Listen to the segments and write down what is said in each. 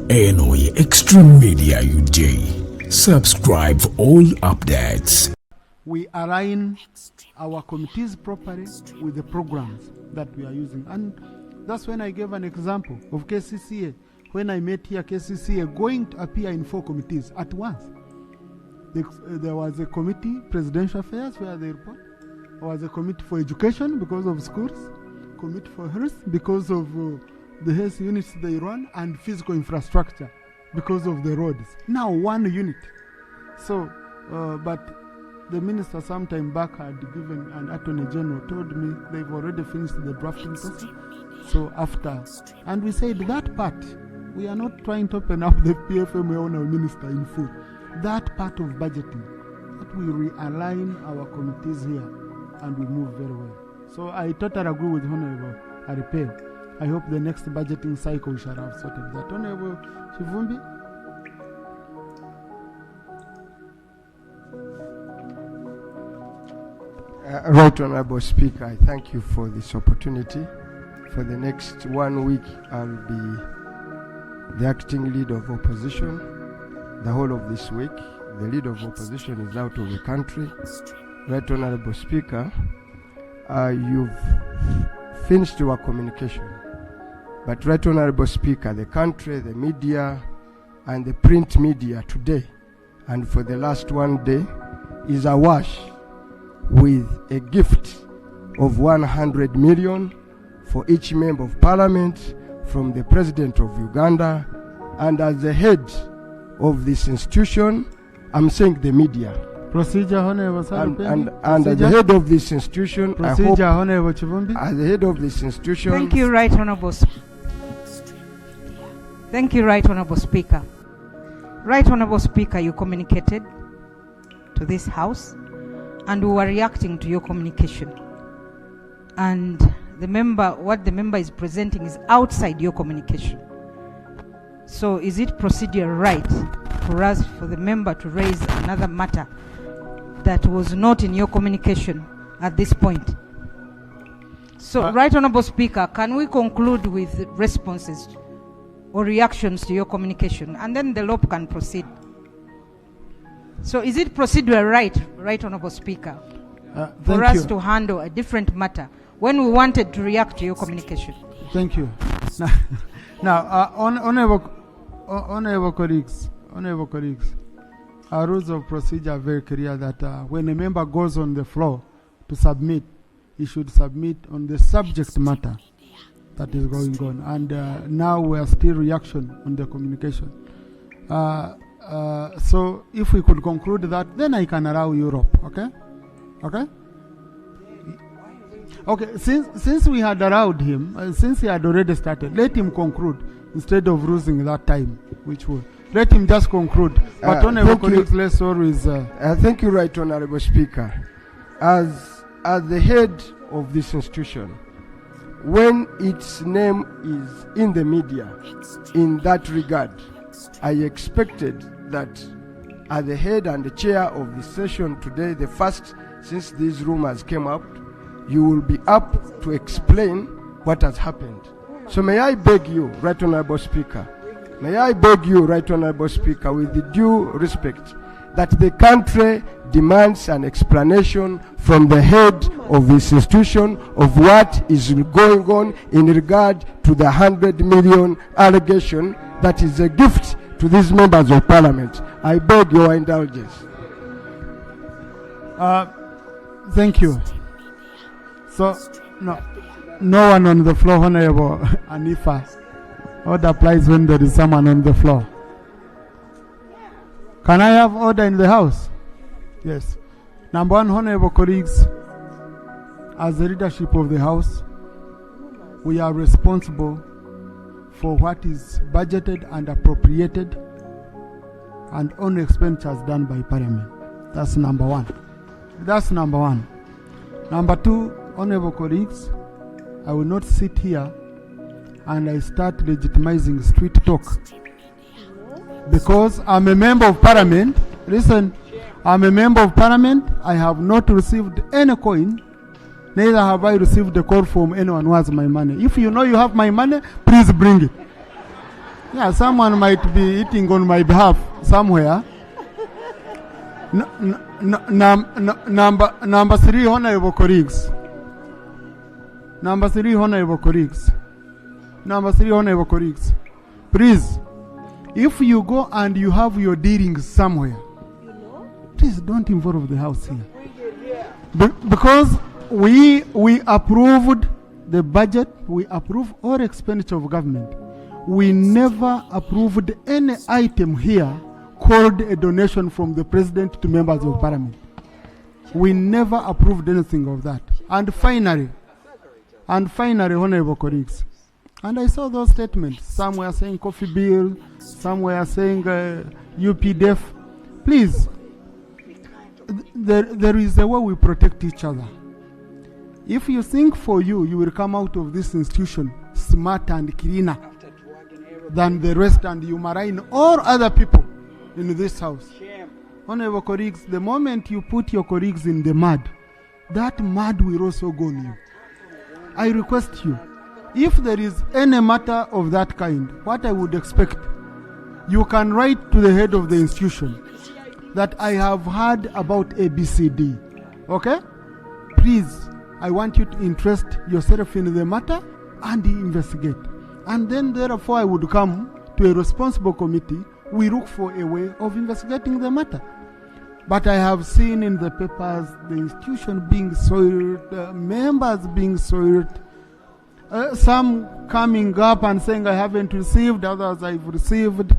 Enoy Extreme Media UJ. Subscribe for all updates. We align our committees properly with the programs that we are using. And that's when I gave an example of KCCA. When I met here, KCCA going to appear in 4 committees at once. There was a committee, Presidential Affairs, where they report. There was a committee for education because of schools, committee for health because of the health units they run, and physical infrastructure because of the roads. Now 1 unit. So, but the minister sometime back had given, an attorney general told me they've already finished the drafting process. So after, and we said that part, we are not trying to open up the PFM on our minister in full. That part of budgeting, that we realign our committees here and we move very well. So I totally agree with Honorable Aripe. I hope the next budgeting cycle we shall have sorted that. Honorable Chivumbi. Right Honorable Speaker, I thank you for this opportunity. For the next 1 week, I'll be the acting leader of opposition. The whole of this week, the leader of opposition is out of the country. Right Honorable Speaker, you've finished your communication. But Right Honorable Speaker, the country, the media, and the print media today, and for the last 1 day, is awash with a gift of 100 million for each member of parliament from the President of Uganda. And as the head of this institution, I'm saying the media. Procedure, Honorable and as the head of this institution, Procedure, Honorable Chivumbi. As the head of this institution. Thank you, Right Honorable Thank you, Right Honorable Speaker. Right Honorable Speaker, you communicated to this House, and we were reacting to your communication. And what the member is presenting is outside your communication. So is it procedure right for us, for the member to raise another matter that was not in your communication at this point? So, Right Honorable Speaker, can we conclude with responses or reactions to your communication, and then the LOP can proceed? So is it procedure right, Right Honorable Speaker, for us to handle a different matter when we wanted to react to your communication? Thank you. Now, honorable colleagues, our rules of procedure are very clear that when a member goes on the floor to submit, he should submit on the subject matter that is going on. And now we are still reaction on the communication. So if we could conclude that, then I can allow Europe. Okay? Okay? Okay, since we had allowed him, since he had already started, let him conclude instead of losing that time, which would. Let him just conclude. But honorable colleagues, let's always... thank you, Right Honorable Speaker. As the head of this institution, when its name is in the media, in that regard, I expected that as the head and the chair of the session today, the first since these rumors came up, you will be up to explain what has happened. So may I beg you, Right Honorable Speaker, may I beg you, Right Honorable Speaker, with the due respect, that the country demands an explanation from the head of this institution of what is going on in regard to the 100 million allegation that is a gift to these members of parliament. I beg your indulgence. Thank you. So, no one on the floor, Honorable Anifa. Order applies when there is someone on the floor. Can I have order in the House? Yes. Number one, honorable colleagues, as the leadership of the House, we are responsible for what is budgeted and appropriated and on expenditures done by Parliament. That's number one. That's number one. Number two, honorable colleagues, I will not sit here and I start legitimizing street talk. Because I'm a member of Parliament. Listen, I'm a member of Parliament. I have not received any coin. Neither have I received a call from anyone who has my money. If you know you have my money, please bring it. Yeah, someone might be eating on my behalf somewhere. Number 3, honorable colleagues. Number 3, honorable colleagues. Number 3, honorable colleagues. Please, if you go and you have your dealings somewhere, please don't involve the house here. Because we approved the budget, we approved all expenditure of government. We never approved any item here called a donation from the president to members of parliament. We never approved anything of that. And finally, honorable colleagues, and I saw those statements. Some were saying coffee bill, some were saying UPDF. Please, there is a way we protect each other. If you think for you will come out of this institution smarter and cleaner than the rest, and you marine all other people in this house. Honorable colleagues, the moment you put your colleagues in the mud, that mud will also go on you. I request you, if there is any matter of that kind, what I would expect, you can write to the head of the institution that I have heard about ABCD. Okay? Please, I want you to interest yourself in the matter and investigate. And then therefore I would come to a responsible committee. We look for a way of investigating the matter. But I have seen in the papers the institution being soiled, members being soiled, some coming up and saying I haven't received, others I've received.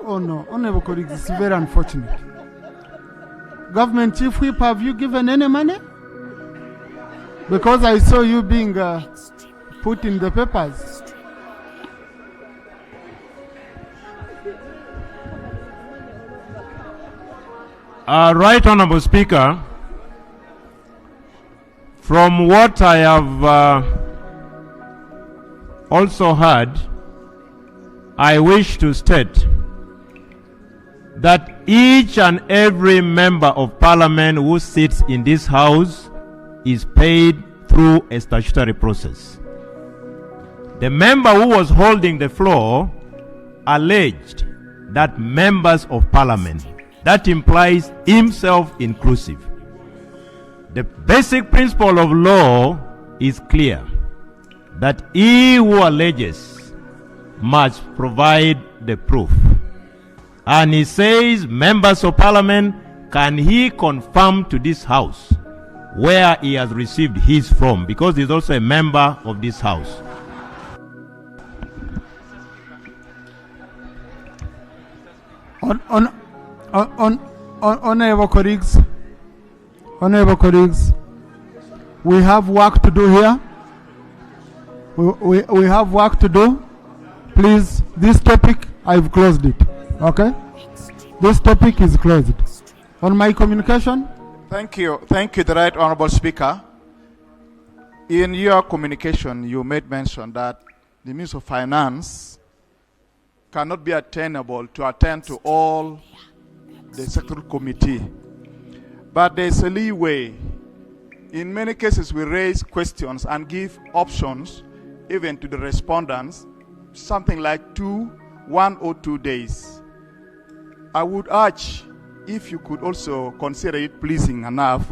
Oh no, honorable colleagues, it's very unfortunate. Government Chief Whip, have you given any money? Because I saw you being put in the papers. Right Honorable Speaker, from what I have also heard, I wish to state that each and every member of parliament who sits in this house is paid through a statutory process. The member who was holding the floor alleged that members of parliament, that implies himself inclusive. The basic principle of law is clear, that he who alleges must provide the proof. And he says, members of parliament, can he confirm to this house where he has received his from, because he's also a member of this house. Honorable colleagues, we have work to do here. We have work to do. Please, this topic, I've closed it. Okay? This topic is closed. On my communication. Thank you, the Right Honorable Speaker. In your communication, you made mention that the Minister of Finance cannot be attainable to attend to all the sectoral committee. But there's a leeway. In many cases, we raise questions and give options even to the respondents, something like 1 or 2 days. I would urge if you could also consider it pleasing enough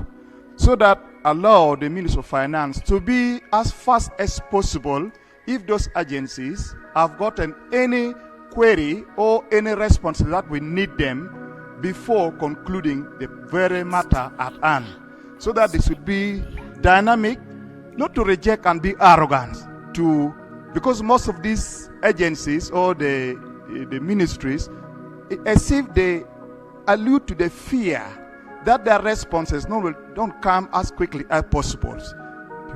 so that allow the Minister of Finance to be as fast as possible if those agencies have gotten any query or any response that we need them before concluding the very matter at hand, so that this would be dynamic, not to reject and be arrogant, because most of these agencies or the ministries, as if they allude to the fear that their responses don't come as quickly as possible.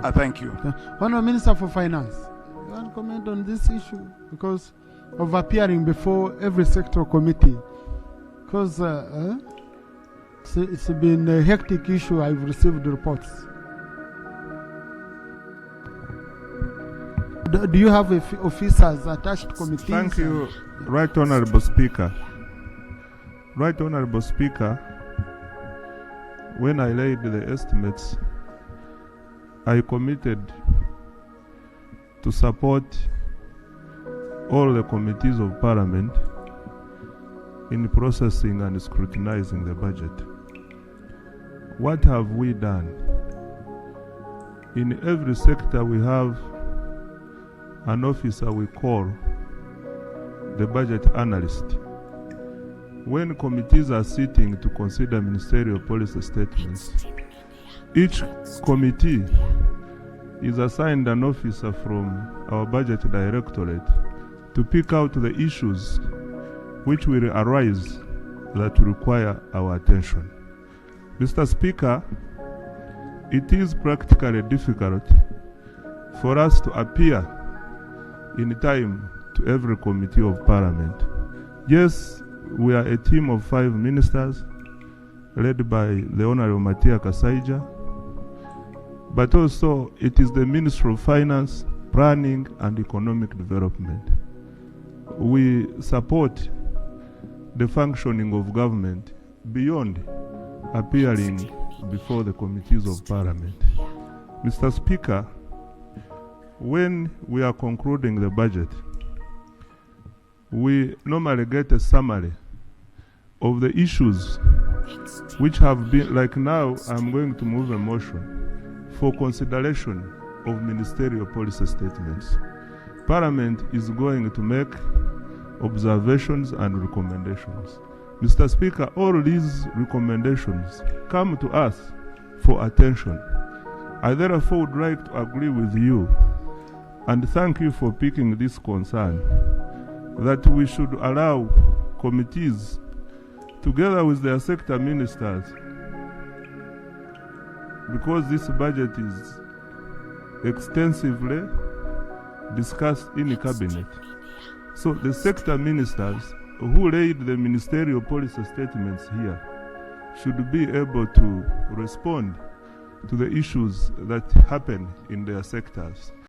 I thank you. Honourable Minister for Finance, you want to comment on this issue because of appearing before every sectoral committee? Because it's been a hectic issue. I've received reports. Do you have officers attached committees? Thank you, Right Honorable Speaker. Right Honorable Speaker, when I laid the estimates, I committed to support all the committees of Parliament in processing and scrutinizing the budget. What have we done? In every sector we have an officer we call the budget analyst. When committees are sitting to consider ministerial policy statements, each committee is assigned an officer from our budget directorate to pick out the issues which will arise that require our attention. Mr. Speaker, it is practically difficult for us to appear in time to every committee of Parliament. Yes, we are a team of 5 ministers led by the Honorable Matia Kasaija, but also it is the Ministry of Finance, Planning and Economic Development. We support the functioning of government beyond appearing before the committees of Parliament. Mr. Speaker, when we are concluding the budget, we normally get a summary of the issues which have been, like now I'm going to move a motion for consideration of ministerial policy statements. Parliament is going to make observations and recommendations. Mr. Speaker, all these recommendations come to us for attention. I therefore would like to agree with you and thank you for picking this concern that we should allow committees together with their sector ministers, because this budget is extensively discussed in the cabinet. So the sector ministers who laid the ministerial policy statements here should be able to respond to the issues that happen in their sectors.